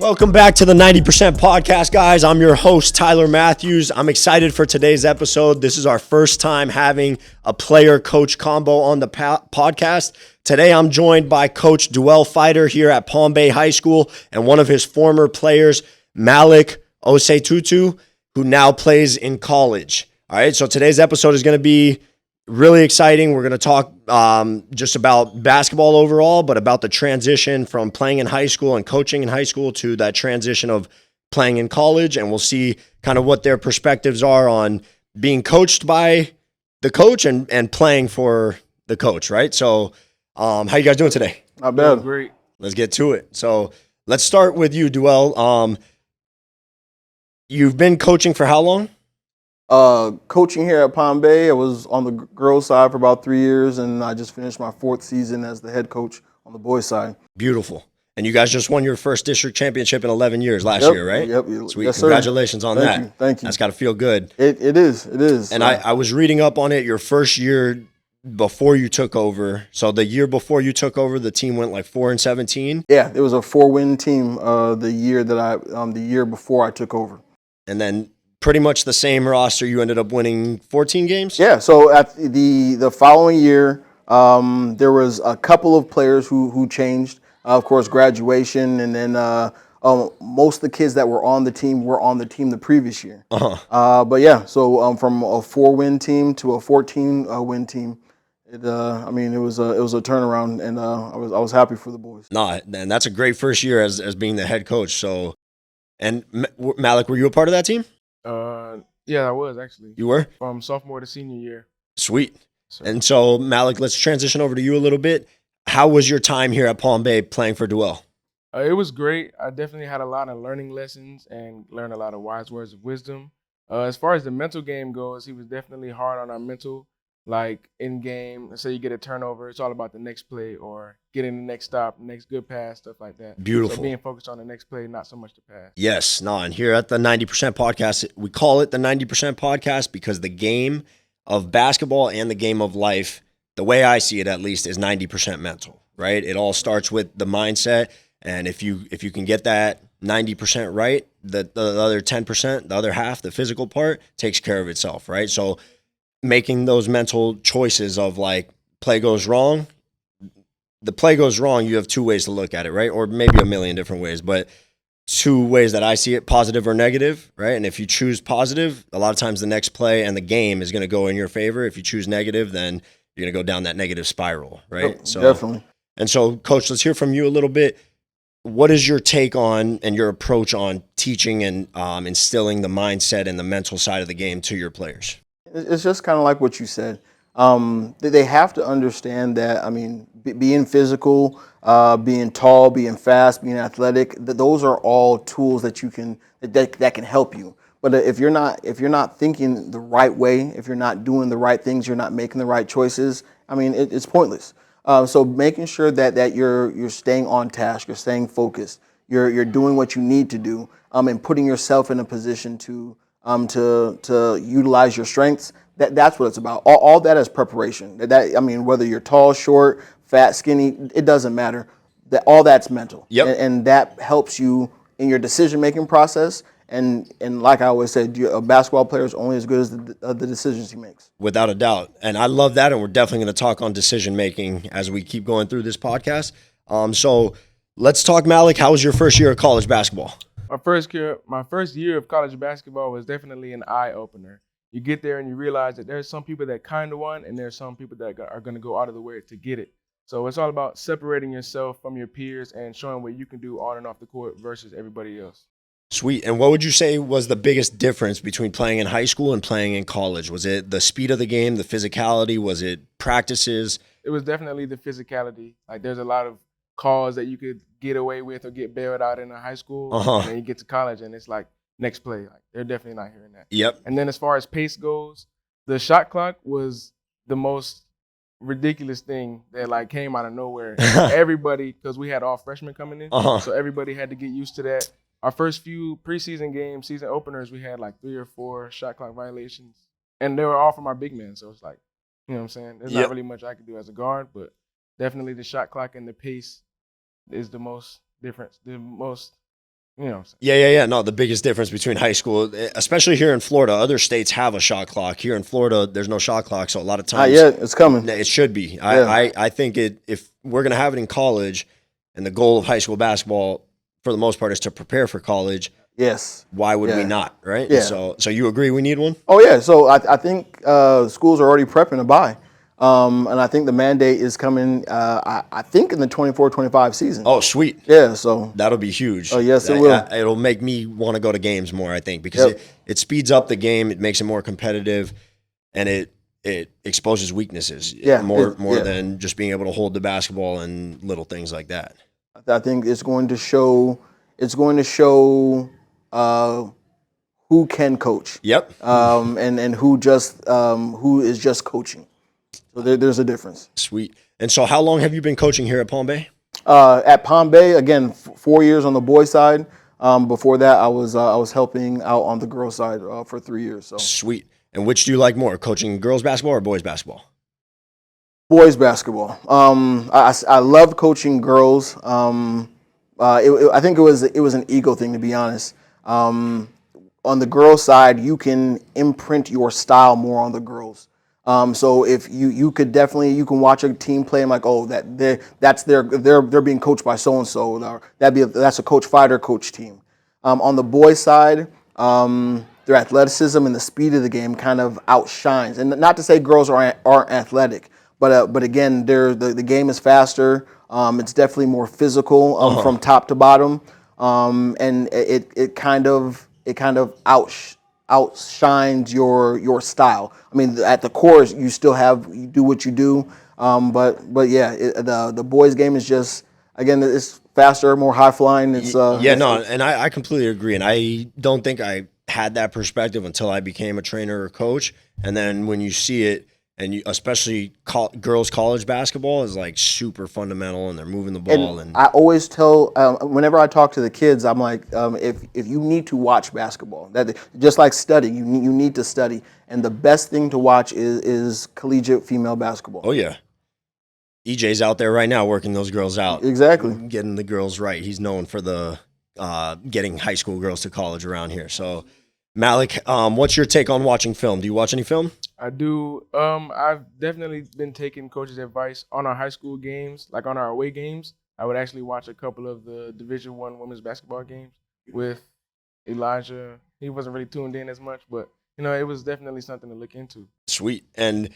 Welcome back to the 90% podcast, guys. I'm your host, Tyler Matthews. I'm excited for today's episode. This is our first time having a player-coach combo on the podcast. Today, I'm joined by Coach Deuel Fider here at Palm Bay High School and one of his former players, Malic Osei-Tutu, who now plays in college. All right, so today's episode is going to be really exciting. We're going to talk just about basketball overall, but about the transition from playing in high school and coaching in high school to that transition of playing in college. And we'll see kind of what their perspectives are on being coached by the coach and playing for the coach, right? So how you guys doing today? Not bad. Great. Let's get to it. So let's start with you, Deuel. You've been coaching for how long? Coaching here at Palm Bay, I was on the girls' side for about 3 years, and I just finished my 4th season as the head coach on the boys' side. Beautiful. And you guys just won your first district championship in 11 years last year, right? Yep. Sweet. Yes, Congratulations on that. Thank you. That's got to feel good. It is. And I was reading up on it your first year before you took over. So the year before you took over, the team went like 4-17. Yeah, it was a 4-win team the year before I took over. And then pretty much the same roster, you ended up winning 14 games? Yeah, so at the following year, there was a couple of players who changed. Of course, graduation, and then most of the kids that were on the team the previous year. But yeah, so from a 4-win team to a 14-win team, it was a turnaround, and I was happy for the boys. Nah, and that's a great first year as being the head coach. So, and Malic, were you a part of that team? Yeah, I was actually. You were? From sophomore to senior year. Sweet. So, And so, Malic, let's transition over to you a little bit. How was your time here at Palm Bay playing for Deuel? it was great. I definitely had a lot of learning lessons and learned a lot of wise words of wisdom. As far as the mental game goes, he was definitely hard on our mental. Like in game, let's say you get a turnover, it's all about the next play or getting the next stop, next good pass, stuff like that. Beautiful. So being focused on the next play, not so much the pass. Yes, and here at the 90% podcast, we call it the 90% podcast because the game of basketball and the game of life, the way I see it at least, is 90% mental, right? It all starts with the mindset, and if you can get that 90% right, the other 10%, the other half, the physical part, takes care of itself, right? So making those mental choices of like play goes wrong, you have 2 ways to look at it, right? Or maybe a million different ways, but 2 ways that I see it, positive or negative, right? And if you choose positive, a lot of times the next play and the game is going to go in your favor. If you choose negative, then you're going to go down that negative spiral, right? Yep, definitely. And so, Coach, let's hear from you a little bit. What is your take on and your approach on teaching and instilling the mindset and the mental side of the game to your players? It's just kind of like what you said. They have to understand that, being physical, being tall, being fast, being athletic, those are all tools that that can help you. But if you're not thinking the right way, if you're not doing the right things, you're not making the right choices, it's pointless. So making sure that you're staying on task, you're staying focused, you're doing what you need to do, and putting yourself in a position to utilize your strengths. That's what it's about. All that is preparation. Whether you're tall, short, fat, skinny, it doesn't matter. All that's mental. Yep. And that helps you in your decision-making process. And like I always say, a basketball player is only as good as the decisions he makes. Without a doubt. And I love that, and we're definitely going to talk on decision-making as we keep going through this podcast. So let's talk, Malic. How was your first year of college basketball? My first year of college basketball was definitely an eye-opener. You get there and you realize that there's some people that kind of won, and there's some people that are going to go out of the way to get it. So it's all about separating yourself from your peers and showing what you can do on and off the court versus everybody else. Sweet. And what would you say was the biggest difference between playing in high school and playing in college? Was it the speed of the game, the physicality? Was it practices? It was definitely the physicality. Like there's a lot of calls that you could get away with or get bailed out in high school. And then you get to college and it's like next play. Like they're definitely not hearing that. Yep. And then as far as pace goes, the shot clock was the most ridiculous thing that like came out of nowhere. Everybody, because we had all freshmen coming in, so everybody had to get used to that. Our first few preseason games, season openers, we had like 3 or 4 shot clock violations. And they were all from our big men. So it's like, you know what I'm saying? There's not really much I could do as a guard, but definitely the shot clock and the pace is the most difference, the most You know. Yeah. No, the biggest difference between high school, especially here in Florida, other states have a shot clock. Here in Florida, there's no shot clock, so a lot of times, it's coming. It should be. Yeah. I think if we're gonna have it in college, and the goal of high school basketball, for the most part, is to prepare for college. Yes. Why would we not? Right. Yeah. So you agree we need one? Oh yeah. So I think schools are already prepping to buy. And I think the mandate is coming, I think, in the 24-25 season. Oh, sweet. Yeah, so. That'll be huge. Oh, yes, it will. It'll make me want to go to games more, I think, because it speeds up the game, it makes it more competitive, and it exposes weaknesses more than just being able to hold the basketball and little things like that. I think it's going to show who can coach. Yep. And who is just coaching. So there's a difference. Sweet. And so how long have you been coaching here at Palm Bay? At Palm Bay, again, 4 years on the boys' side. Before that, I was helping out on the girls' side for 3 years. So. Sweet. And which do you like more, coaching girls basketball or boys basketball? Boys basketball. I love coaching girls. I think it was an ego thing, to be honest. On the girls' side, you can imprint your style more on the girls. So if you can watch a team play and like, oh, they're being coached by so and so, or that's a Coach Fider coach team. On the boys' side, their athleticism and the speed of the game kind of outshines. And not to say girls aren't athletic, but again, the game is faster. It's definitely more physical from top to bottom, and it kind of outshines your style. I mean, at the core, you do what you do, but yeah, the boys' game is just, again, it's faster, more high flying. And I completely agree, and I don't think I had that perspective until I became a trainer or coach, and then when you see it. And especially girls' college basketball is like super fundamental, and they're moving the ball. And I always tell, whenever I talk to the kids, I'm like, if you need to watch basketball, that just like studying, you need to study, and the best thing to watch is collegiate female basketball. Oh yeah, EJ's out there right now working those girls out, exactly, getting the girls right. He's known for the getting high school girls to college around here. So, Malic, what's your take on watching film? Do you watch any film? I do. I've definitely been taking coach's advice on our high school games, like on our away games. I would actually watch a couple of the Division I women's basketball games with Elijah. He wasn't really tuned in as much, but it was definitely something to look into. Sweet. And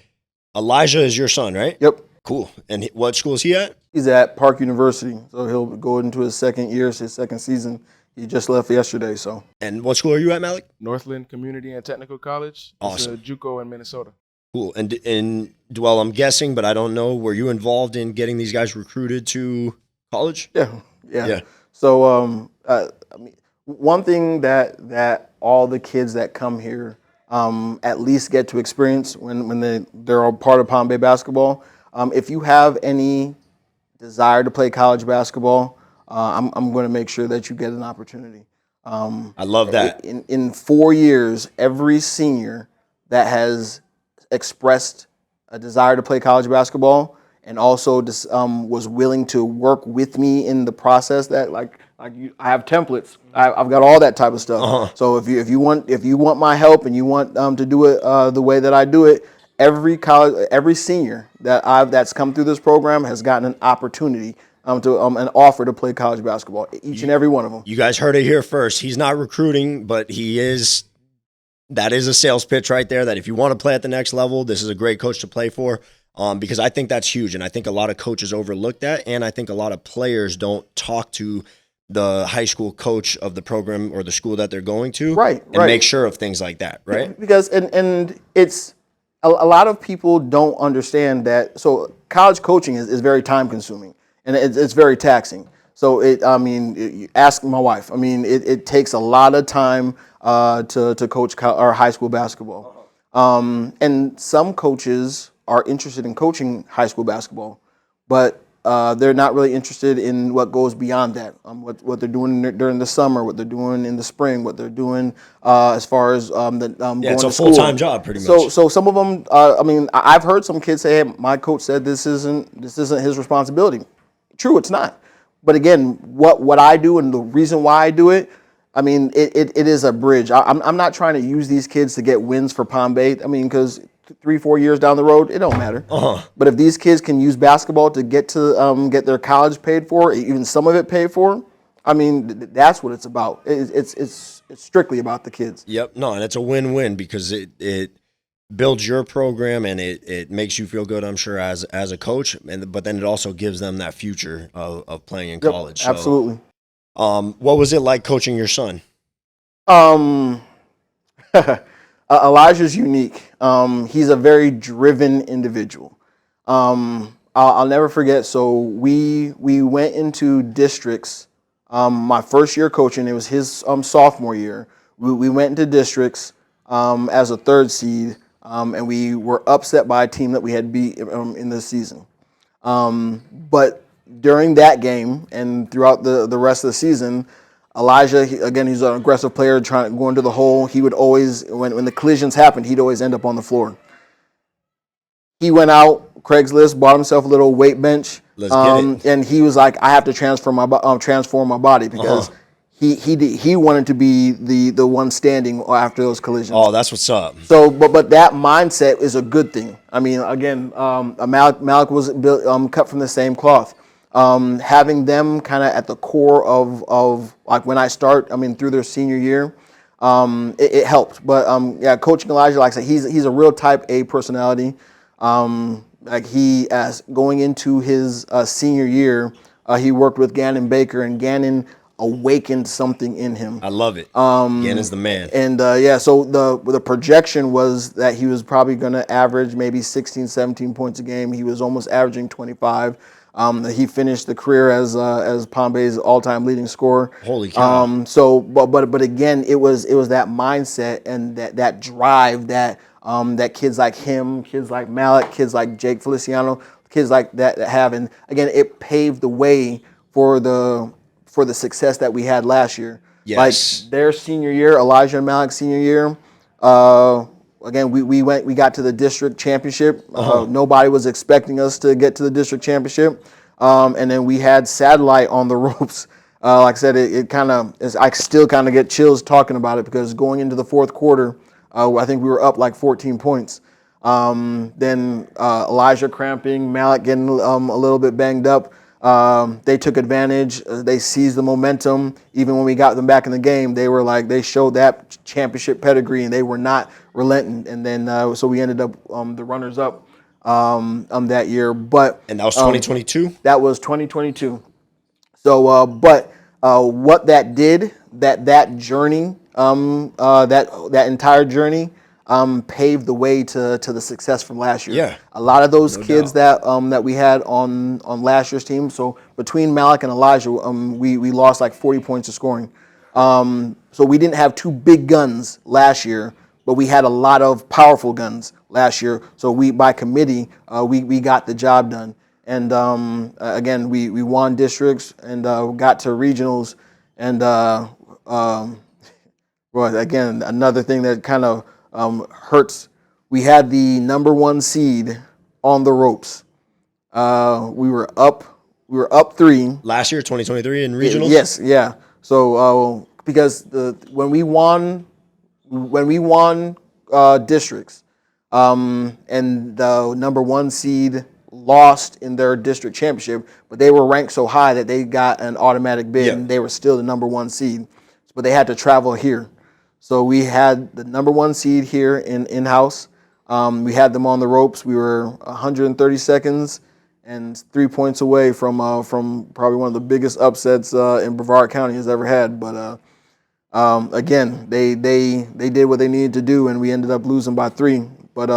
Elijah is your son, right? Yep. Cool. And what school is he at? He's at Park University, so he'll go into his second year, his second season. He just left yesterday, so. And what school are you at, Malic? Northland Community and Technical College. Awesome. It's a JUCO in Minnesota. Cool. And in Deuel, I'm guessing, but I don't know, were you involved in getting these guys recruited to college? Yeah. So, I mean, one thing that all the kids that come here at least get to experience when they're all part of Palm Bay basketball, if you have any desire to play college basketball, I'm going to make sure that you get an opportunity. I love that. In 4 years, every senior that has expressed a desire to play college basketball and also was willing to work with me in the process, that I have templates. I've got all that type of stuff. Uh-huh. So if you want my help and you want to do it the way that I do it, every senior that's come through this program has gotten an opportunity an offer to play college basketball, each and every one of them. You guys heard it here first. He's not recruiting, but that is a sales pitch right there, that if you want to play at the next level, this is a great coach to play for, because I think that's huge, and I think a lot of coaches overlook that, and I think a lot of players don't talk to the high school coach of the program or the school that they're going to, and make sure of things like that, right? Because and it's a lot of people don't understand that. So college coaching is very time consuming. And it's very taxing. So ask my wife. I mean, it takes a lot of time to coach our high school basketball. And some coaches are interested in coaching high school basketball, but they're not really interested in what goes beyond that. What they're doing during the summer, what they're doing in the spring, what they're doing as far as going to school. It's a full-time job, pretty much. So some of them, I've heard some kids say, "Hey, my coach said this isn't his responsibility." True, it's not. but again, what I do and the reason why I do it, I mean, it is a bridge. I'm not trying to use these kids to get wins for Palm Bay. I mean, because 3-4 years down the road, it don't matter. But if these kids can use basketball to get get their college paid for, even some of it paid for, I mean, that's what it's about. It's strictly about the kids. Yep. No, and it's a win-win because it builds your program and it makes you feel good, I'm sure, as a coach, but then it also gives them that future of playing in college. So, absolutely. What was it like coaching your son? Elijah's unique. He's a very driven individual. I'll never forget. So we went into districts. My first year coaching, it was his sophomore year. We went into districts as a 3rd seed, and we were upset by a team that we had beat in the season. But during that game and throughout the rest of the season, Elijah, he's an aggressive player trying to go into the hole. He would always, when the collisions happened, he'd always end up on the floor. He went out, Craigslist, bought himself a little weight bench. Let's get it. And he was like, I have to transform my body because he wanted to be the one standing after those collisions. Oh, that's what's up. So, but that mindset is a good thing. I mean, again, Malic was built, cut from the same cloth. Having them kind of at the core of like when I start, I mean, through their senior year, it helped. But yeah, coaching Elijah, like I said, he's a real type A personality. Like as going into his senior year, he worked with Gannon Baker, and Gannon awakened something in him. I love it. Gannon's the man. And yeah, so the projection was that he was probably going to average maybe 16, 17 points a game. He was almost averaging 25. He finished the career as Palm Bay's all-time leading scorer. Holy cow! So, but again, it was that mindset and that drive that kids like him, kids like Malic, kids like Jake Feliciano, kids like that have, and again, it paved the way for the success that we had last year. Yes. Like their senior year, Elijah and Malic's senior year. Again, we got to the district championship. Nobody was expecting us to get to the district championship. And then we had Satellite on the ropes. Like I said, I still kind of get chills talking about it because going into the 4th quarter, I think we were up like 14 points. Then Elijah cramping, Malic getting a little bit banged up. They took advantage. They seized the momentum. Even when we got them back in the game, they showed that championship pedigree, and they were not relenting. And then so we ended up the runners up that year. And that was 2022. That was 2022. So, but what that did, that journey, that entire journey. Paved the way to the success from last year. Yeah, a lot of those kids that we had on last year's team. So between Malic and Elijah, we lost like 40 points of scoring. So we didn't have 2 big guns last year, but we had a lot of powerful guns last year. So we, by committee, we got the job done. And again, we won districts and got to regionals. And well, again, another thing that kind of hurts. We had the number 1 seed on the ropes. We were up 3 last year, 2023 in regionals. Yes, yeah. So because when we won districts, and the number 1 seed lost in their district championship, but they were ranked so high that they got an automatic bid, and they were still the number 1 seed, but they had to travel here. So we had the number 1 seed here in-house. We had them on the ropes. We were 130 seconds and 3 points away from probably one of the biggest upsets in Brevard County has ever had. But again, they did what they needed to do, and we ended up losing by 3. But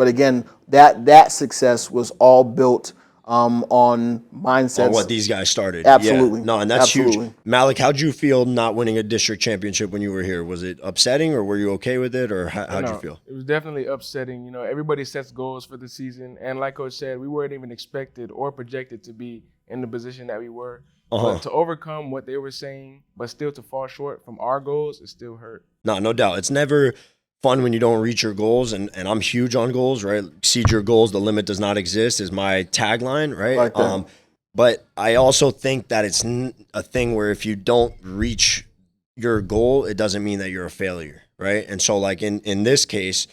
again, that success was all built on mindsets. On what these guys started. Absolutely. Yeah. No, and that's Absolutely. huge. Malic, how'd you feel not winning a district championship when you were here? Was it upsetting, or were you okay with it, or how'd you feel? It was definitely upsetting. You know, everybody sets goals for the season, and like Coach said, we weren't even expected or projected to be in the position that we were. But to overcome what they were saying, but still to fall short from our goals, it still hurt. No doubt. It's never fun when you don't reach your goals, and I'm huge on goals, right? Exceed your goals, the limit does not exist is my tagline, right? Like that. But I also think that it's a thing where if you don't reach your goal, it doesn't mean that you're a failure, right? And so like in this case,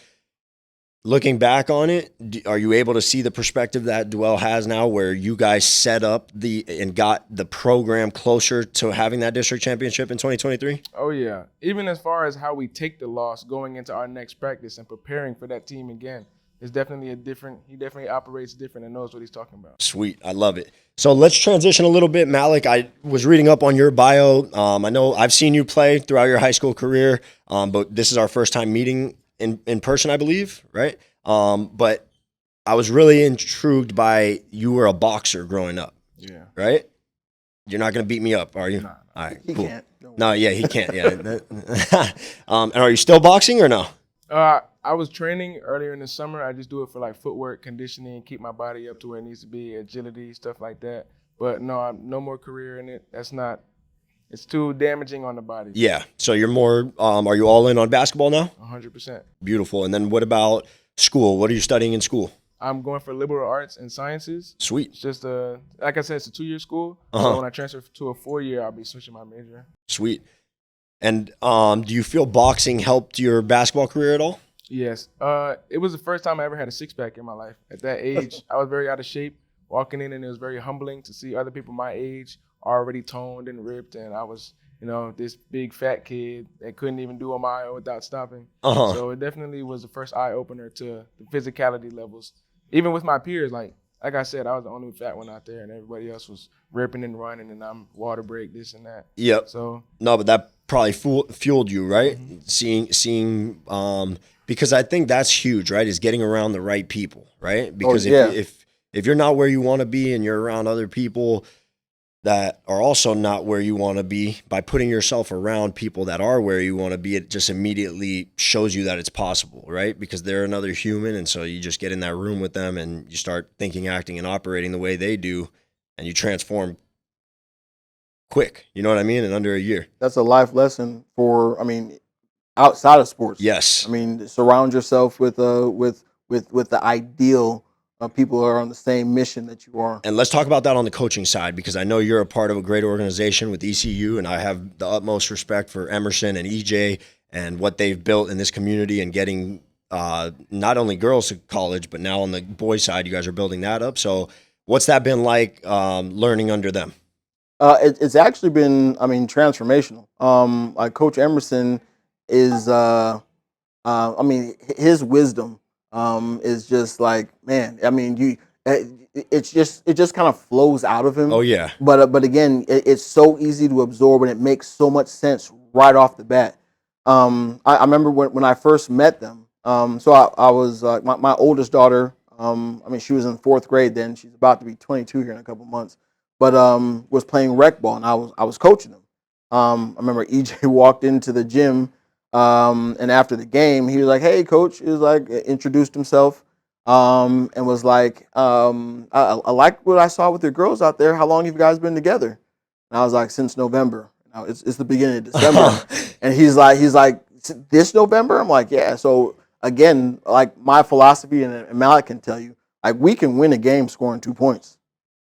looking back on it, are you able to see the perspective that Deuel has now where you guys set up and got the program closer to having that district championship in 2023? Oh, yeah. Even as far as how we take the loss going into our next practice and preparing for that team again, it's definitely he definitely operates different and knows what he's talking about. Sweet. I love it. So let's transition a little bit, Malic. I was reading up on your bio. I know I've seen you play throughout your high school career, but this is our first time meeting in person, I believe, right? But I was really intrigued by you were a boxer growing up. Yeah. Right? You're not going to beat me up, are you? Nah. All right, He cool. can't. No, yeah, he can't. Yeah. And are you still boxing or no? I was training earlier in the summer. I just do it for like footwork, conditioning, keep my body up to where it needs to be, agility, stuff like that. But no, I'm no more career in it. It's too damaging on the body. Yeah. So you're more, are you all in on basketball now? 100%. Beautiful. And then what about school? What are you studying in school? I'm going for liberal arts and sciences. Sweet. It's just like I said, it's a 2-year school. Uh-huh. So when I transfer to a 4-year, I'll be switching my major. Sweet. And do you feel boxing helped your basketball career at all? Yes. It was the first time I ever had a six-pack in my life. At that age, I was very out of shape walking in, and it was very humbling to see other people my age already toned and ripped, and I was, this big fat kid that couldn't even do a mile without stopping. Uh-huh. So it definitely was the first eye-opener to the physicality levels. Even with my peers, like I said, I was the only fat one out there, and everybody else was ripping and running, and I'm water break, this and that. Yep. So no, but that probably fueled you, right? Mm-hmm. Seeing because I think that's huge, right? Is getting around the right people, right? Because if you're not where you want to be and you're around other people that are also not where you want to be, by putting yourself around people that are where you want to be, it just immediately shows you that it's possible, right? Because they're another human, and so you just get in that room with them and you start thinking, acting, and operating the way they do, and you transform quick. You know what I mean? In under a year. That's a life lesson outside of sports. Yes. Surround yourself with the ideal people who are on the same mission that you are. And let's talk about that on the coaching side, because I know you're a part of a great organization with ECU, and I have the utmost respect for Emerson and EJ and what they've built in this community and getting not only girls to college, but now on the boys' side, you guys are building that up. So what's that been like learning under them? It's actually been, transformational. Like Coach Emerson is, his wisdom is just like, man. It just kind of flows out of him. Oh yeah. But again, it's so easy to absorb, and it makes so much sense right off the bat. I remember when I first met them. So I was my oldest daughter. She was in 4th grade then. She's about to be 22 here in a couple months. But was playing rec ball, and I was coaching them. I remember EJ walked into the gym, and after the game, he was like, "Hey, coach," he was like, introduced himself, and was like, "I like what I saw with your girls out there. How long have you guys been together?" And I was like, "Since November." Now it's the beginning of December, and he's like, "This November?" I'm like, "Yeah." So again, like my philosophy, and Malic can tell you, like we can win a game scoring 2 points.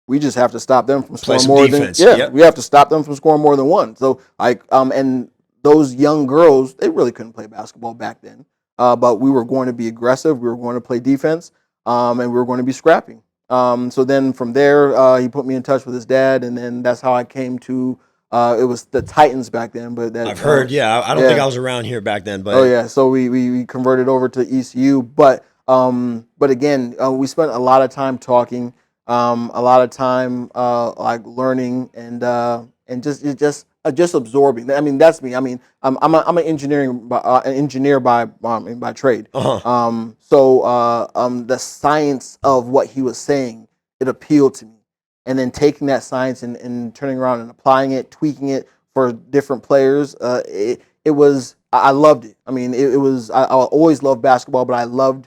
We just have to stop them from scoring more defense. than Yep. We have to stop them from scoring more than one. So and those young girls, they really couldn't play basketball back then. But we were going to be aggressive, we were going to play defense, and we were going to be scrapping. So then from there, he put me in touch with his dad, and then that's how I came to it was the Titans back then, but that I've heard, I don't think I was around here back then, but oh yeah, so we converted over to ECU, but again, we spent a lot of time talking. A lot of time like learning and just absorbing. That's me. I'm an engineer by trade. Uh-huh. The science of what he was saying, it appealed to me, and then taking that science and turning around and applying it, tweaking it for different players. I loved it. I always loved basketball, but I loved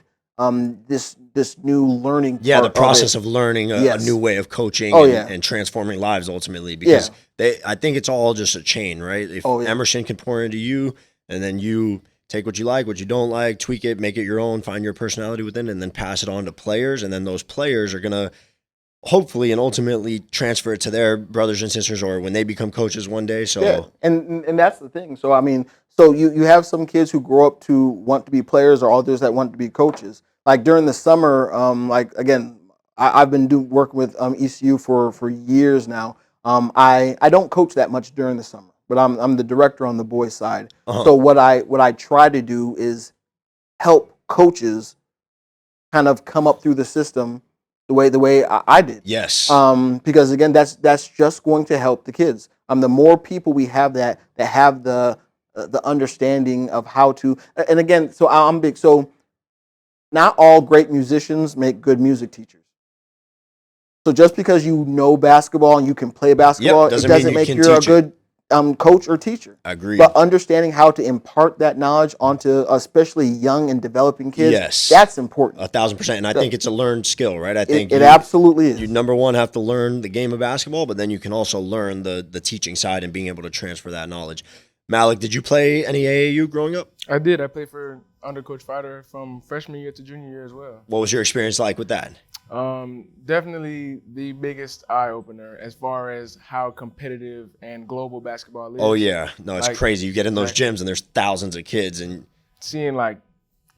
this new learning. Yeah, the process of learning a new way of coaching and transforming lives ultimately, because I think it's all just a chain, right? If Emerson can pour into you, and then you take what you like, what you don't like, tweak it, make it your own, find your personality within it, and then pass it on to players, and then those players are going to hopefully and ultimately transfer it to their brothers and sisters or when they become coaches one day. So yeah, and that's the thing. So I mean, so you have some kids who grow up to want to be players, or others that want to be coaches. Like during the summer, like again, I've been working with ECU for years now. I don't coach that much during the summer, but I'm the director on the boys side. So what I try to do is help coaches kind of come up through the system the way I did. yes, Because again, that's just going to help the kids. The more people we have that have the understanding of how to, and again, so I'm big. So not all great musicians make good music teachers. So just because you know basketball and you can play basketball, doesn't it doesn't mean you make can you a teach good coach or teacher. Agreed. But understanding how to impart that knowledge onto especially young and developing kids, Yes. that's important. 1,000%. And I think it's a learned skill, right? I think It absolutely is. You number one have to learn the game of basketball, but then you can also learn the teaching side and being able to transfer that knowledge. Malic, did you play any AAU growing up? I did. I played under Coach Fider from freshman year to junior year as well. What was your experience like with that? Definitely the biggest eye opener as far as how competitive and global basketball is. Oh yeah, no, it's Like, crazy. You get in those gyms and there's thousands of kids, and seeing like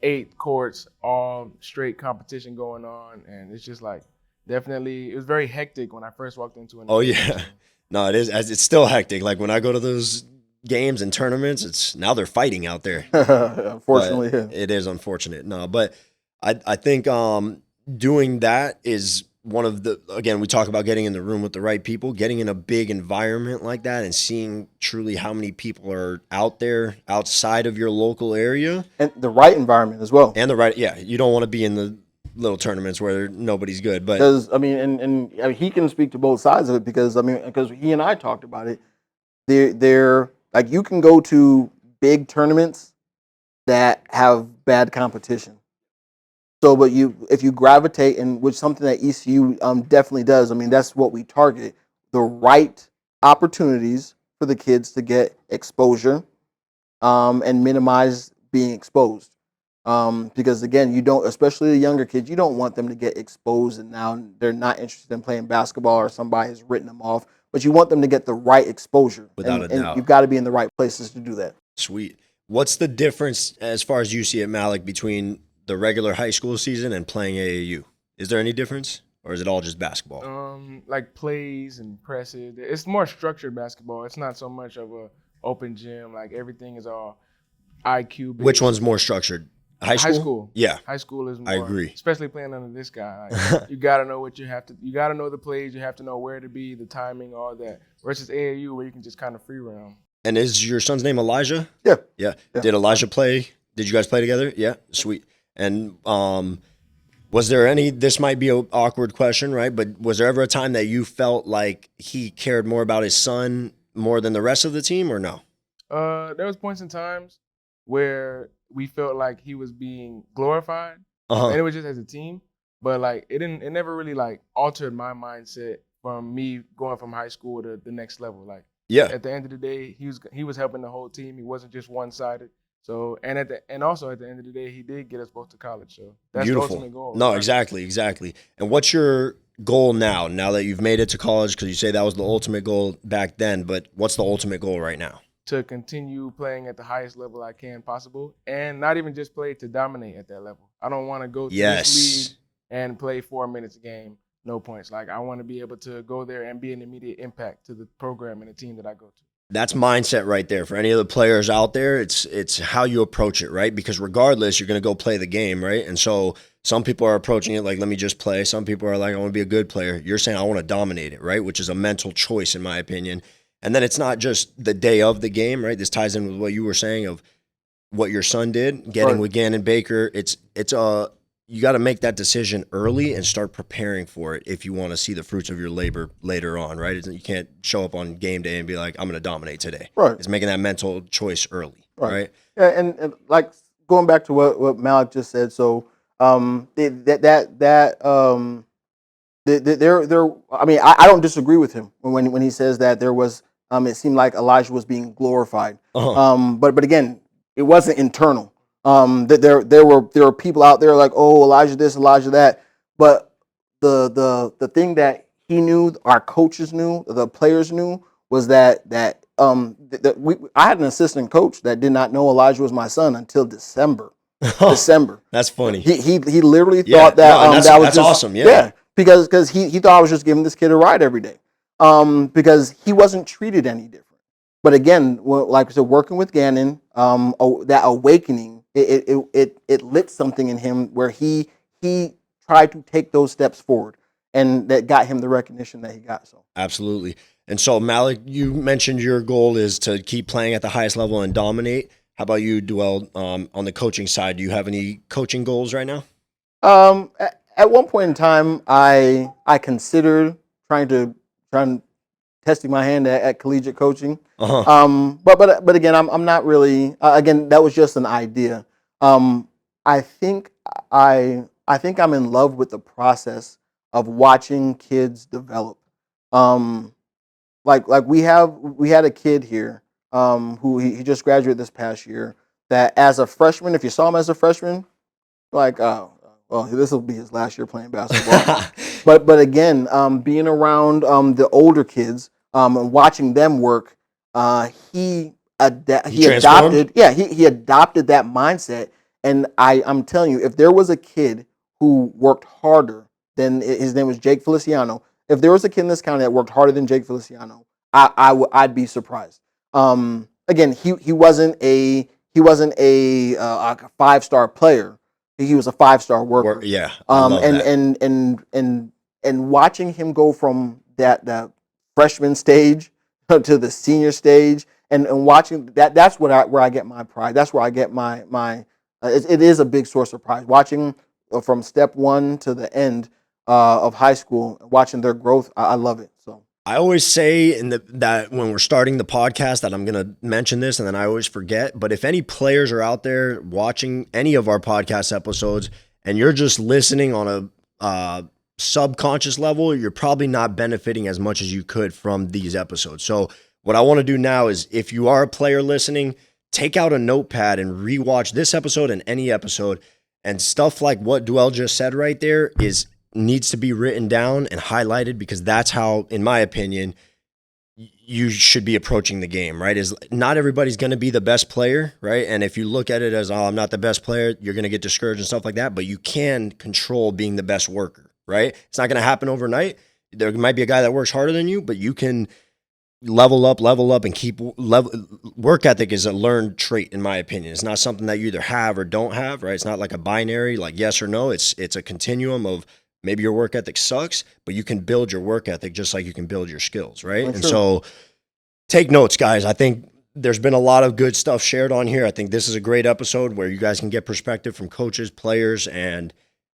8 courts, all straight competition going on, and it's just like definitely it was very hectic when I first walked into an. oh yeah, no, it is. It's still hectic. Like when I go to those games and tournaments, it's now they're fighting out there. Unfortunately, But it is unfortunate. No, but I think doing that is one of the, again, we talk about getting in the room with the right people, getting in a big environment like that and seeing truly how many people are out there outside of your local area. and the right environment as well. And the right, yeah, you don't want to be in the little tournaments where nobody's good. But Because I mean, and I mean, he can speak to both sides of it because I mean, because he and I talked about it. They're like you can go to big tournaments that have bad competition. So, but if you gravitate, and which something that ECU definitely does. I mean, that's what we target: the right opportunities for the kids to get exposure, and minimize being exposed. Because again, you don't, especially the younger kids, you don't want them to get exposed and now they're not interested in playing basketball or somebody has written them off. But you want them to get the right exposure, Without a doubt. and you've got to be in the right places to do that. sweet. What's the difference as far as you see it, Malic, between the regular high school season and playing AAU? Is there any difference, or is it all just basketball? Like plays and presses. It's more structured basketball. It's not so much of a open gym. Like everything is all IQ based. Which one's more structured? High school? High school. Yeah. High school is more. I agree. Especially playing under this guy. Like, you got to know what you have to. You got to know the plays. You have to know where to be, the timing, all that. Versus AAU where you can just kind of free roam. And is your son's name Elijah? Yeah. Yeah. Did Elijah play? Did you guys play together? Yeah. Sweet. And was there any, this might be an awkward question, right? But was there ever a time that you felt like he cared more about his son more than the rest of the team, or no? There was points in times where we felt like he was being glorified. Uh-huh. And it was just as a team. But like it never really like altered my mindset from me going from high school to the next level. Like Yeah. at the end of the day, he was helping the whole team. He wasn't just one-sided. So and also at the end of the day, he did get us both to college. So that's Beautiful. the ultimate goal. No, right? exactly. And what's your goal now that you've made it to college? Because you say that was the ultimate goal back then, but what's the ultimate goal right now? To continue playing at the highest level I can possible, and not even just play, to dominate at that level. I don't want to go to this league and play 4 minutes a game, no points. Like I want to be able to go there and be an immediate impact to the program and the team that I go to. That's mindset right there. For any of the players out there, it's how you approach it, right? Because regardless, you're going to go play the game, right? And so some people are approaching it like, let me just play. Some people are like, I want to be a good player. You're saying I want to dominate it, right? Which is a mental choice, in my opinion. And then it's not just the day of the game, right? This ties in with what you were saying of what your son did, getting with Gannon Baker. It's you got to make that decision early and start preparing for it if you want to see the fruits of your labor later on, right? You can't show up on game day and be like, I'm going to dominate today. Right. It's making that mental choice early, right? Yeah, and like going back to what Malic just said. So I mean, I don't disagree with him when he says that there was. It seemed like Elijah was being glorified. But again, it wasn't internal. That there were people out there like, oh, Elijah this, Elijah that. But the thing that he knew, our coaches knew, the players knew, was that I had an assistant coach that did not know Elijah was my son until December. December. That's funny. He literally thought that that was that's just, awesome. Yeah. because he thought I was just giving this kid a ride every day. Because he wasn't treated any different. But again, like I said, working with Gannon, that awakening, it lit something in him where he tried to take those steps forward, and that got him the recognition that he got. So Absolutely. And so, Malic, you mentioned your goal is to keep playing at the highest level and dominate. How about you, Deuel, on the coaching side? Do you have any coaching goals right now? At one point in time, I considered trying testing my hand at collegiate coaching. But again, I'm not really. Again, that was just an idea. I think I'm in love with the process of watching kids develop. Like we had a kid here who he just graduated this past year, that as a freshman, if you saw him as a freshman, like, oh, well, this will be his last year playing basketball. but again, being around the older kids and watching them work, he adopted that mindset. And I'm telling you, if there was a kid who worked harder than, his name was Jake Feliciano. If there was a kid in this county that worked harder than Jake Feliciano, I'd be surprised. Again, he wasn't a 5-star player. He was a 5-star worker. Yeah. I love that. And watching him go from that freshman stage to the senior stage, and watching that's where I get my pride. That's where I get my it is a big source of pride. Watching from step one to the end of high school, watching their growth, I love it. So I always say that when we're starting the podcast that I'm going to mention this, and then I always forget. But if any players are out there watching any of our podcast episodes and you're just listening on a subconscious level, you're probably not benefiting as much as you could from these episodes. So what I want to do now is, if you are a player listening, take out a notepad and rewatch this episode and any episode, and stuff like what Deuel just said right there needs to be written down and highlighted, because that's how, in my opinion, you should be approaching the game, right? Is not everybody's going to be the best player, right? And if you look at it as, oh, I'm not the best player, you're going to get discouraged and stuff like that, but you can control being the best worker, right? It's not going to happen overnight. There might be a guy that works harder than you, but you can level up and keep work ethic is a learned trait, in my opinion. It's not something that you either have or don't have, right? It's not like a binary, like yes or no. It's a continuum of, maybe your work ethic sucks, but you can build your work ethic just like you can build your skills, right? And so take notes, guys. I think there's been a lot of good stuff shared on here. I think this is a great episode where you guys can get perspective from coaches, players, and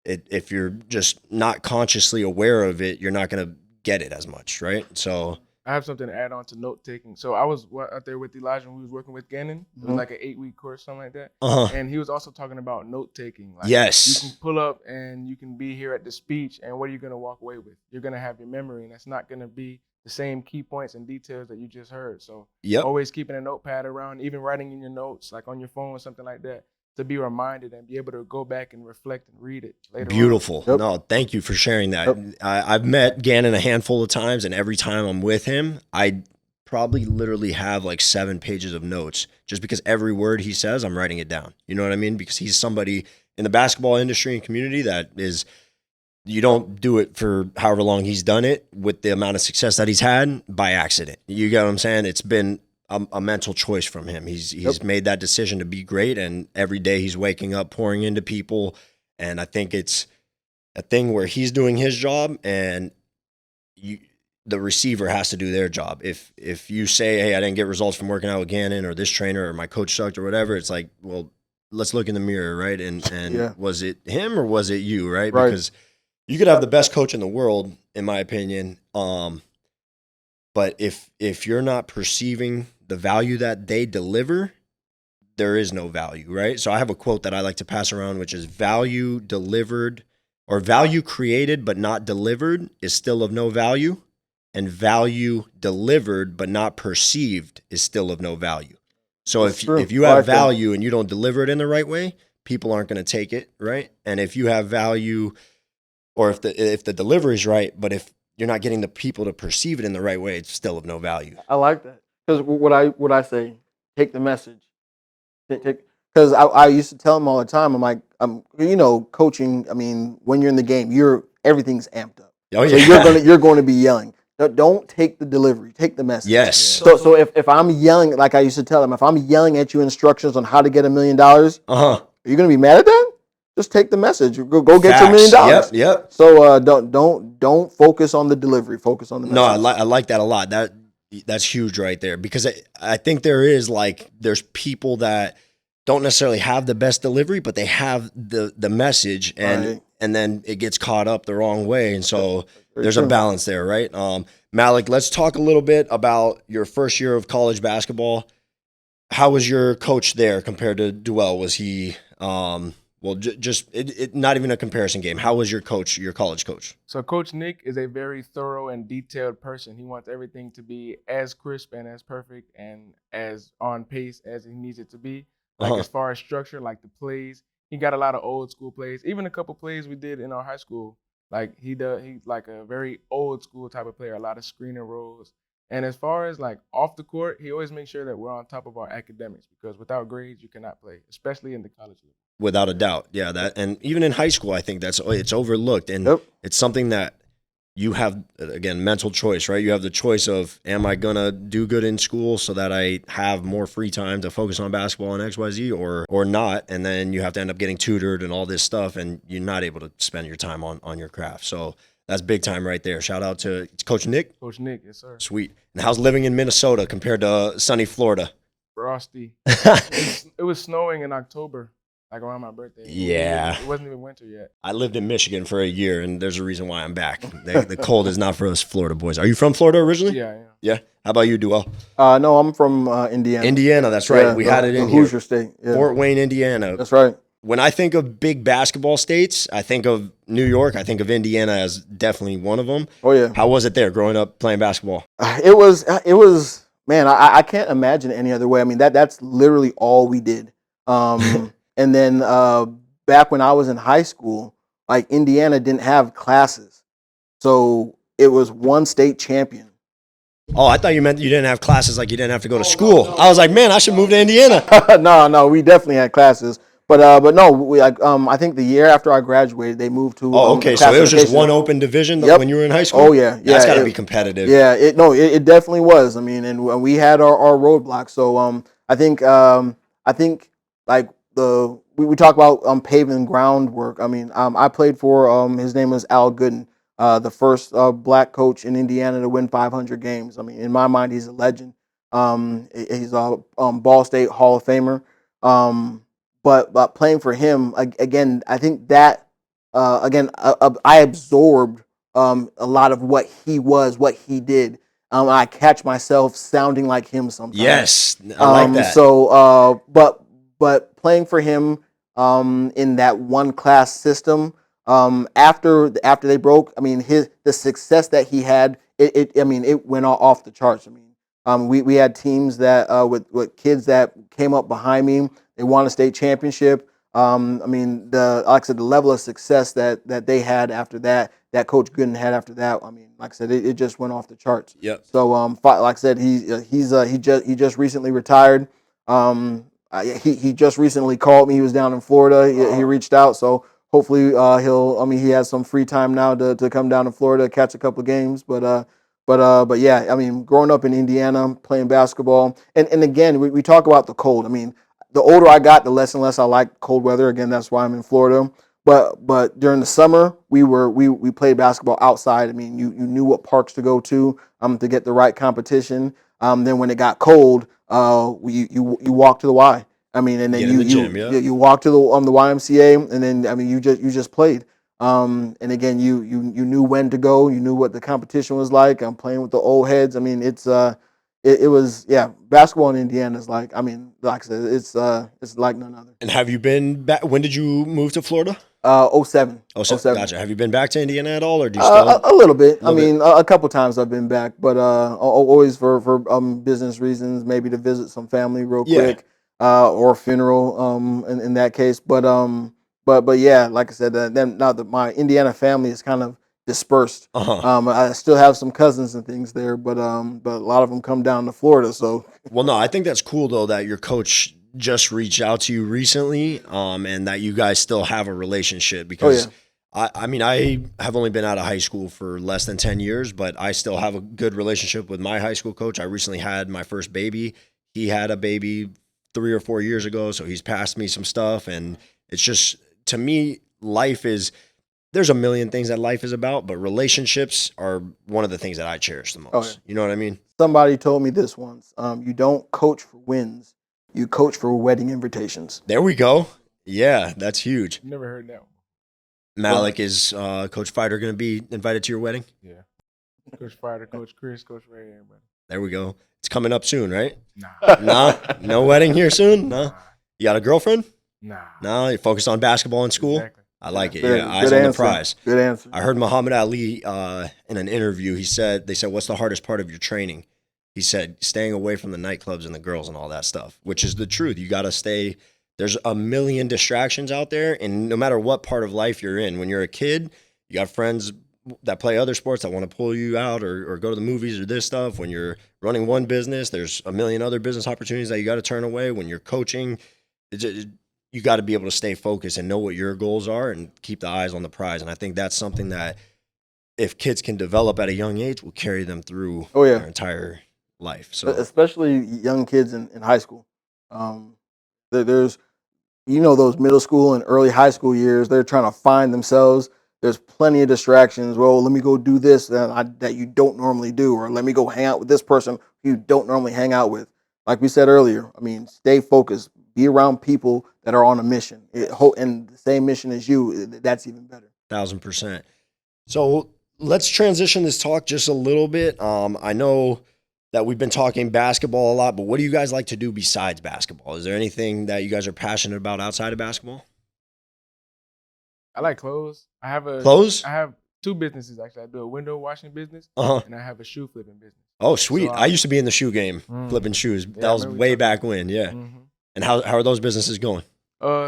if you're just not consciously aware of it, you're not going to get it as much, right? So I have something to add on to note taking. So I was out there with Elijah when we was working with Gannon. It was like an 8-week course, something like that. And he was also talking about note taking. Like, yes. You can pull up and you can be here at the speech, and what are you going to walk away with? You're going to have your memory, and that's not going to be the same key points and details that you just heard. So always keeping a notepad around, even writing in your notes, like on your phone or something like that, to be reminded and be able to go back and reflect and read it later Beautiful. on. No, thank you for sharing that. I've met Gannon a handful of times, and every time I'm with him, I probably literally have like 7 pages of notes, just because every word he says, I'm writing it down. You know what I mean? Because he's somebody in the basketball industry and community that is, you don't do it for however long he's done it with the amount of success that he's had by accident. You get what I'm saying? It's been a mental choice from him. He's made that decision to be great, and every day he's waking up, pouring into people. And I think it's a thing where he's doing his job, and the receiver has to do their job. If you say, hey, I didn't get results from working out with Gannon, or this trainer, or my coach sucked, or whatever, it's like, well, let's look in the mirror, right? And was it him or was it you, right? Because you could have the best coach in the world, in my opinion, but if you're not perceiving the value that they deliver, there is no value, right? So I have a quote that I like to pass around, which is, value delivered, or value created but not delivered is still of no value, and value delivered but not perceived is still of no value. So if you have value and you don't deliver it in the right way, people aren't going to take it, right? And if you have value or if the delivery's right, but if you're not getting the people to perceive it in the right way, it's still of no value. I like that because what I say, take the message. Because I used to tell them all the time. I'm like, coaching. I mean, when you're in the game, everything's amped up. Oh So yeah. you're going to be yelling. Don't take the delivery. Take the message. Yes. So if I'm yelling, like I used to tell them, if I'm yelling at you instructions on how to get $1 million, are you going to be mad at that? Just take the message. Go get your $1 million. Yep. So don't focus on the delivery. Focus on the message. No, I like that a lot. That's huge right there, because I think there's people that don't necessarily have the best delivery, but they have the message, and then it gets caught up the wrong way, and so there's a balance there, right? Malic, let's talk a little bit about your first year of college basketball. How was your coach there compared to Deuel? Was he not even a comparison game? How was your college coach? So Coach Nick is a very thorough and detailed person. He wants everything to be as crisp and as perfect and as on pace as he needs it to be. Like as far as structure, like the plays, he got a lot of old school plays. Even a couple plays we did in our high school, like he's like a very old school type of player. A lot of screen and rolls. And as far as like off the court, he always makes sure that we're on top of our academics, because without grades you cannot play, especially in the college level. Without a doubt, yeah. And even in high school, I think it's overlooked, and it's something that you have, again, mental choice, right? You have the choice of, am I gonna do good in school so that I have more free time to focus on basketball and XYZ, or not? And then you have to end up getting tutored and all this stuff, and you're not able to spend your time on your craft. So that's big time right there. Shout out to Coach Nick. Coach Nick, yes sir. Sweet. And how's living in Minnesota compared to sunny Florida? Frosty. It was snowing in October. Like around my birthday. Yeah. It wasn't even winter yet. I lived in Michigan for a year, and there's a reason why I'm back. The cold is not for us Florida boys. Are you from Florida originally? Yeah. Yeah? How about you, Deuel? No, I'm from Indiana. Indiana, that's right. We had it in here. Hoosier State. Yeah. Fort Wayne, Indiana. That's right. When I think of big basketball states, I think of New York. I think of Indiana as definitely one of them. Oh, yeah. How was it there growing up playing basketball? It was, man, I can't imagine it any other way. I mean, that's literally all we did. And then back when I was in high school, like Indiana didn't have classes. So it was one state champion. Oh, I thought you meant you didn't have classes, like you didn't have to go to school. No. I was like, man, I should move to Indiana. No, we definitely had classes. But no, I think the year after I graduated, they moved to. Oh, okay. So it was just one open division when you were in high school? Oh, yeah. That's got to be competitive. Yeah, it definitely was. I mean, and we had our roadblocks. So I think like we talk about paving groundwork. I mean, I played for his name was Al Gooden, the first black coach in Indiana to win 500 games. I mean, in my mind, he's a legend. He's a Ball State Hall of Famer. But playing for him again, I think that I absorbed a lot of what he was, what he did. I catch myself sounding like him sometimes. Yes, I like that. So, but playing for him in that one class system, after they broke, I mean, the success that he had, it went off the charts. I mean, we had teams that with kids that came up behind me. They won a state championship. I mean, like I said, the level of success that they had after that Coach Gooden had after that. I mean, like I said, it just went off the charts. Yep. So, like I said, he just recently retired. He just recently called me. He was down in Florida. He reached out. So hopefully he has some free time now to come down to Florida, catch a couple of games. But yeah, I mean, growing up in Indiana, playing basketball, and again, we talk about the cold. I mean, the older I got, the less and less I like cold weather. Again, that's why I'm in Florida. But during the summer, we played basketball outside. I mean, you knew what parks to go to get the right competition. Then when it got cold, you walk to the Y. I mean, and then you walk to the YMCA, and then I mean you just played. And again, you knew when to go. You knew what the competition was like. I'm playing with the old heads. I mean, it was basketball in Indiana is like, I mean, like I said, it's like none other. And have you been back? When did you move to Florida? 07. 07. Gotcha. Have you been back to Indiana at all, or do you still? A little bit. A couple times I've been back, but always for business reasons, maybe to visit some family real quick, or a funeral. In that case, but But yeah, like I said, then now that my Indiana family is kind of dispersed. I still have some cousins and things there, but a lot of them come down to Florida. So Well, no, I think that's cool though that your coach just reached out to you recently, and that you guys still have a relationship because. I mean, I have only been out of high school for less than 10 years, but I still have a good relationship with my high school coach. I recently had my first baby. He had a baby 3 or 4 years ago, so he's passed me some stuff. And it's just, to me, there's a million things that life is about, but relationships are one of the things that I cherish the most. You know what I mean? Somebody told me this once. You don't coach for wins. You coach for wedding invitations. There we go. Yeah, that's huge. Never heard that one. Malic, is Coach Fider going to be invited to your wedding? Yeah. Coach Fider, Coach Chris, Coach Ray, everybody. There we go. It's coming up soon, right? Nah. No wedding here soon? No? You got a girlfriend? Nah. No? You focused on basketball in school? Exactly. I like it. Good, Yeah, eyes good on answer. the prize. Good answer. I heard Muhammad Ali in an interview. They said, what's the hardest part of your training? He said, staying away from the nightclubs and the girls and all that stuff, which is the truth. You got to stay. There's a million distractions out there, and no matter what part of life you're in, when you're a kid, you got friends that play other sports that want to pull you out or go to the movies or this stuff. When you're running one business, there's a million other business opportunities that you got to turn away. When you're coaching, you got to be able to stay focused and know what your goals are and keep the eyes on the prize. And I think that's something that if kids can develop at a young age will carry them through their entire life. So especially young kids in high school. There's those middle school and early high school years, they're trying to find themselves. There's plenty of distractions. Well, let me go do this that you don't normally do, or let me go hang out with this person you don't normally hang out with. Like we said earlier, I mean, stay focused. Be around people that are on a mission and the same mission as you. That's even better. 1,000%. So let's transition this talk just a little bit. I know that we've been talking basketball a lot, but what do you guys like to do besides basketball? Is there anything that you guys are passionate about outside of basketball? I like clothes. I have Clothes? I have 2 businesses actually. I do a window washing business and I have a shoe flipping business. Oh, sweet. So I used to be in the shoe game, flipping shoes. That was way back when, yeah. Mm-hmm. And how are those businesses going?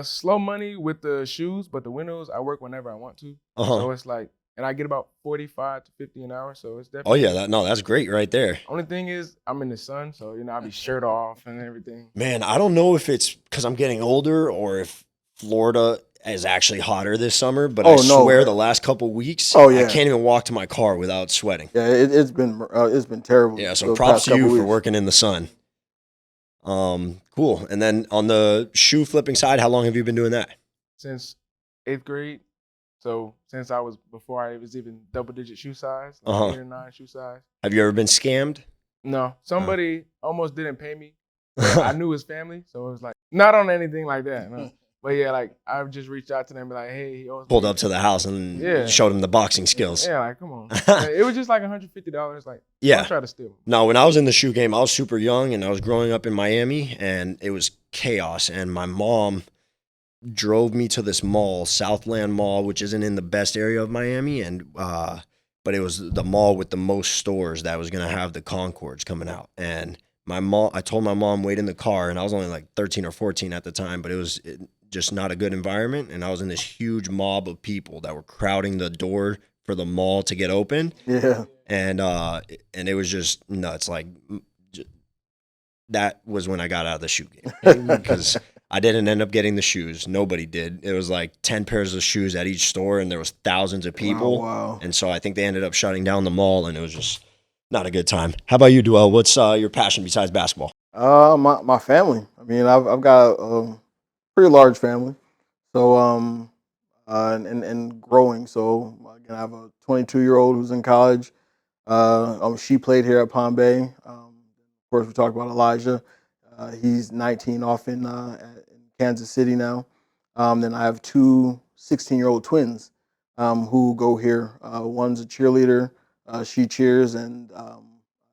Slow money with the shoes, but the windows, I work whenever I want to. So it's like, and I get about 45 to 50 an hour, so it's definitely. Oh, yeah. That's great right there. Only thing is, I'm in the sun, so, I'll be shirt off and everything. Man, I don't know if it's because I'm getting older or if Florida is actually hotter this summer, but I swear the last couple weeks, I can't even walk to my car without sweating. Yeah, it's been terrible. Yeah, so props to you for working in the sun. Cool. And then on the shoe flipping side, how long have you been doing that? Since 8th grade. So since before I was even double-digit shoe size, 8 or 9 shoe size. Have you ever been scammed? No. Somebody almost didn't pay me. I knew his family, so it was like, not on anything like that. No. But yeah, like I've just reached out to them and be like, hey, he owes me. Pulled up to the house and showed him the boxing skills. Yeah, like come on. It was just like $150. Like, don't try to steal. No, when I was in the shoe game, I was super young and I was growing up in Miami and it was chaos. And my mom drove me to this mall, Southland Mall, which isn't in the best area of Miami, and but it was the mall with the most stores that was gonna have the Concords coming out. And I told my mom wait in the car, and I was only like 13 or 14 at the time, but it was just not a good environment. And I was in this huge mob of people that were crowding the door for the mall to get open. Yeah. And it was just nuts. Like that was when I got out of the shoe game because I didn't end up getting the shoes. Nobody did. It was like 10 pairs of shoes at each store, and there was thousands of people. Wow. And so I think they ended up shutting down the mall, and it was just not a good time. How about you, Deuel? What's your passion besides basketball? My family. I mean, I've got a pretty large family, so and growing. So again, I have a 22-year-old who's in college. She played here at Palm Bay. Of course, we talked about Elijah. He's 19 off in Kansas City now. Then I have 2 16-year-old twins who go here. One's a cheerleader. She cheers, and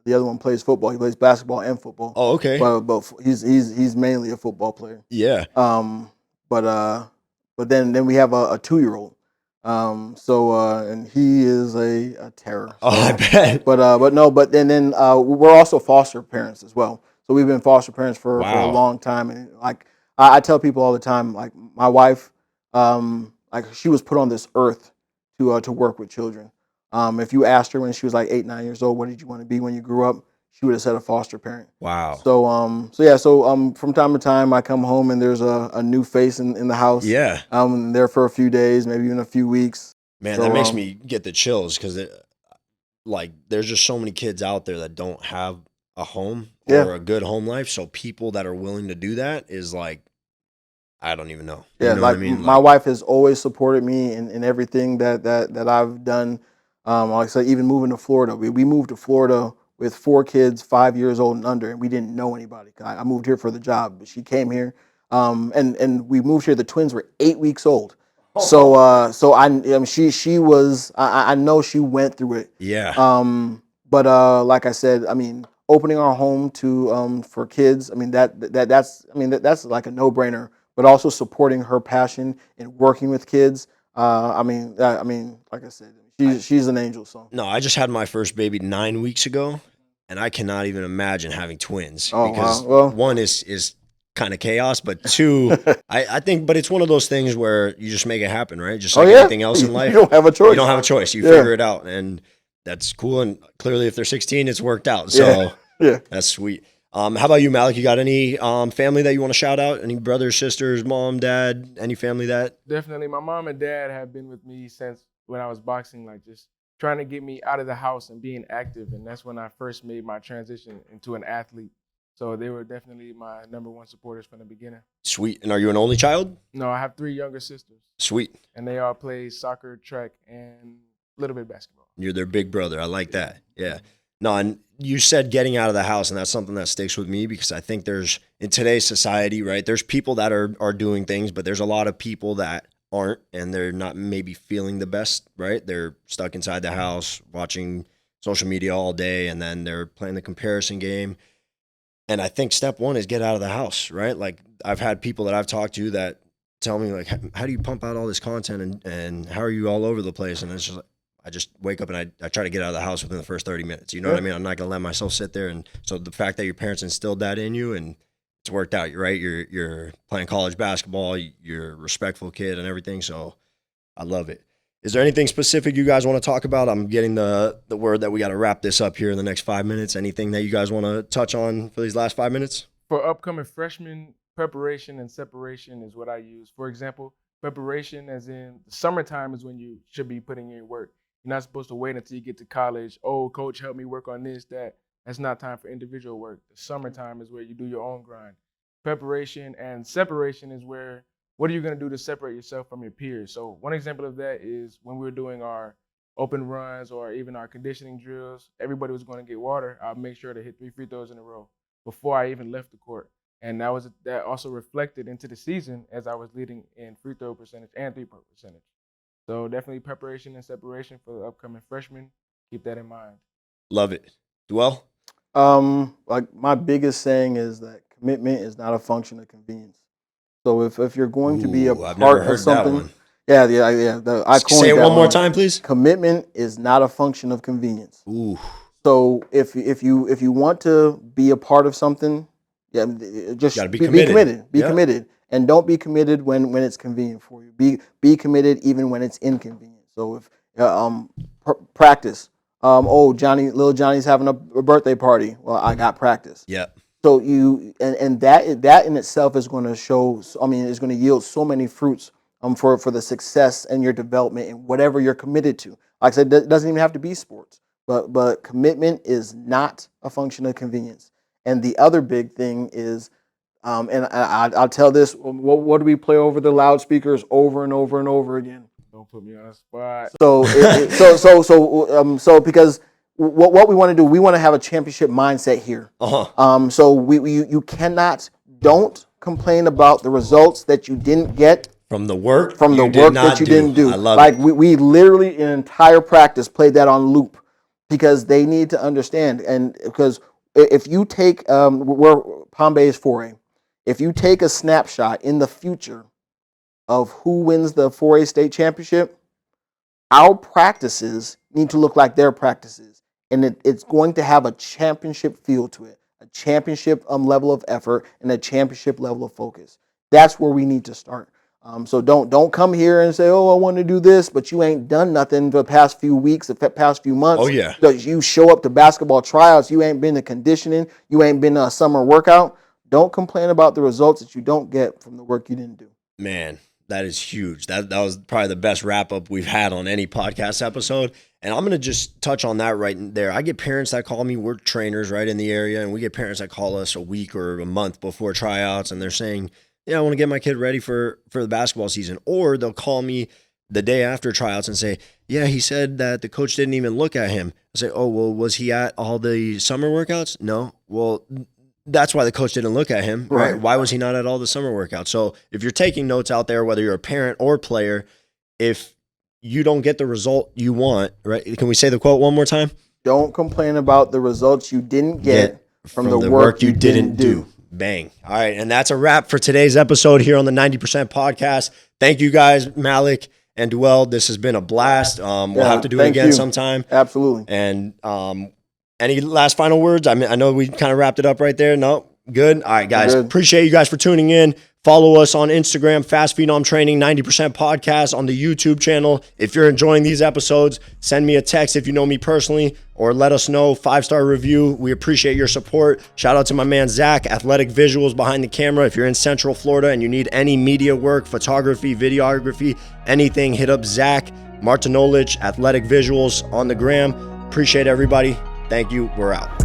the other one plays football. He plays basketball and football. Oh, okay. But he's mainly a football player. Yeah. But then we have a 2-year-old. And he is a terror. Oh, I bet. But then we're also foster parents as well. So we've been foster parents for a long time, and like I tell people all the time, like my wife, like she was put on this earth to work with children. If you asked her when she was like 8, 9 years old, what did you want to be when you grew up? She would have said a foster parent. Wow. So from time to time I come home and there's a new face in the house. Yeah. There for a few days, maybe even a few weeks. Man, that makes me get the chills because like there's just so many kids out there that don't have a home or a good home life. So people that are willing to do that is like, I don't even know. Yeah, you know like what I mean? my wife has always supported me in everything that I've done. Like I said, even moving to Florida, we moved to Florida with 4 kids, 5 years old and under, and we didn't know anybody. I moved here for the job, but she came here, and we moved here. The twins were 8 weeks old, so she was. I know she went through it. Yeah. But like I said, I mean, opening our home to for kids, I mean that's like a no-brainer. But also supporting her passion in working with kids. I mean, like I said, she's an angel. So No, I just had my first baby 9 weeks ago, and I cannot even imagine having twins because wow. Well, one is kind of chaos, but 2, I think, but it's one of those things where you just make it happen, right? Just like anything else in life. You don't have a choice. You don't have a choice. You figure it out, and that's cool. And clearly, if they're 16, it's worked out. So that's sweet. How about you, Malic? You got any family that you want to shout out? Any brothers, sisters, mom, dad, any family that? Definitely. My mom and dad have been with me since when I was boxing, like just trying to get me out of the house and being active. And that's when I first made my transition into an athlete. So they were definitely my number one supporters from the beginning. Sweet. And are you an only child? No, I have 3 younger sisters. Sweet. And they all play soccer, track, and a little bit of basketball. You're their big brother. I like that. Yeah. No, and you said getting out of the house, and that's something that sticks with me because I think there's, in today's society, right, there's people that are doing things, but there's a lot of people that aren't, and they're not maybe feeling the best, right? They're stuck inside the house watching social media all day, and then they're playing the comparison game. And I think step one is get out of the house, right? Like I've had people that I've talked to that tell me, like, how do you pump out all this content and how are you all over the place? And it's just like, I just wake up and I try to get out of the house within the first 30 minutes. You know what I mean? I'm not going to let myself sit there. And so the fact that your parents instilled that in you and it's worked out, you're right. You're playing college basketball. You're a respectful kid and everything. So I love it. Is there anything specific you guys want to talk about? I'm getting the word that we got to wrap this up here in the next 5 minutes. Anything that you guys want to touch on for these last 5 minutes? For upcoming freshmen, preparation and separation is what I use. For example, preparation as in the summertime is when you should be putting in work. You're not supposed to wait until you get to college. Oh, coach, help me work on this, that. That's not time for individual work. The summertime is where you do your own grind. Preparation and separation is where, what are you going to do to separate yourself from your peers? So one example of that is when we were doing our open runs or even our conditioning drills, everybody was going to get water. I'll make sure to hit 3 free throws in a row before I even left the court. And that also reflected into the season as I was leading in free throw percentage and three-point percentage. So definitely preparation and separation for the upcoming freshmen. Keep that in mind. Love it. Deuel? Like my biggest saying is that commitment is not a function of convenience. So if you're going to be a part of something, I say it one more time, please. Commitment is not a function of convenience. Ooh. So if you want to be a part of something, just be committed. Be committed, and don't be committed when it's convenient for you. Be committed even when it's inconvenient. So if practice. Little Johnny's having a birthday party. Well, I got practice. Yeah. So that in itself is going to show. I mean, is going to yield so many fruits for the success and your development and whatever you're committed to. Like I said, it doesn't even have to be sports, but commitment is not a function of convenience. And the other big thing is, and I'll tell this: what do we play over the loudspeakers over and over and over again? Don't put me on the spot. So because what we want to do, we want to have a championship mindset here. So you cannot, don't complain about the results that you didn't get from the work that you didn't do. I love it. We literally in entire practice played that on loop because they need to understand. And because if you take where Palm Bay is 4A, if you take a snapshot in the future of who wins the 4A state championship, our practices need to look like their practices. And it's going to have a championship feel to it, a championship level of effort, and a championship level of focus. That's where we need to start. So don't come here and say, oh, I want to do this, but you ain't done nothing the past few weeks, the past few months. Oh, yeah. Because you show up to basketball tryouts, you ain't been to conditioning, you ain't been to a summer workout. Don't complain about the results that you don't get from the work you didn't do. Man, that is huge. That was probably the best wrap-up we've had on any podcast episode. And I'm going to just touch on that right there. I get parents that call me, we're trainers right in the area, and we get parents that call us a week or a month before tryouts, and they're saying, yeah, I want to get my kid ready for the basketball season. Or they'll call me the day after tryouts and say, yeah, he said that the coach didn't even look at him. I say, oh, well, was he at all the summer workouts? No. Well, that's why the coach didn't look at him, right? Why was he not at all the summer workouts? So if you're taking notes out there, whether you're a parent or player, if you don't get the result you want, right? Can we say the quote one more time? Don't complain about the results you didn't get from the work you didn't do. Bang. All right. And that's a wrap for today's episode here on the 90% podcast. Thank you guys, Malic and Deuel. This has been a blast. We'll have to do it again sometime. Absolutely. And any last final words? I mean, I know we kind of wrapped it up right there. No? Good. All right, guys. Appreciate you guys for tuning in. Follow us on Instagram, Fast Phenom Training 90% Podcast on the YouTube channel. If you're enjoying these episodes, send me a text if you know me personally, or let us know. 5-star review. We appreciate your support. Shout out to my man Zach, Athletic Visuals behind the camera. If you're in Central Florida and you need any media work, photography, videography, anything, hit up Zach Martinolich, Athletic Visuals on the gram. Appreciate everybody. Thank you. We're out.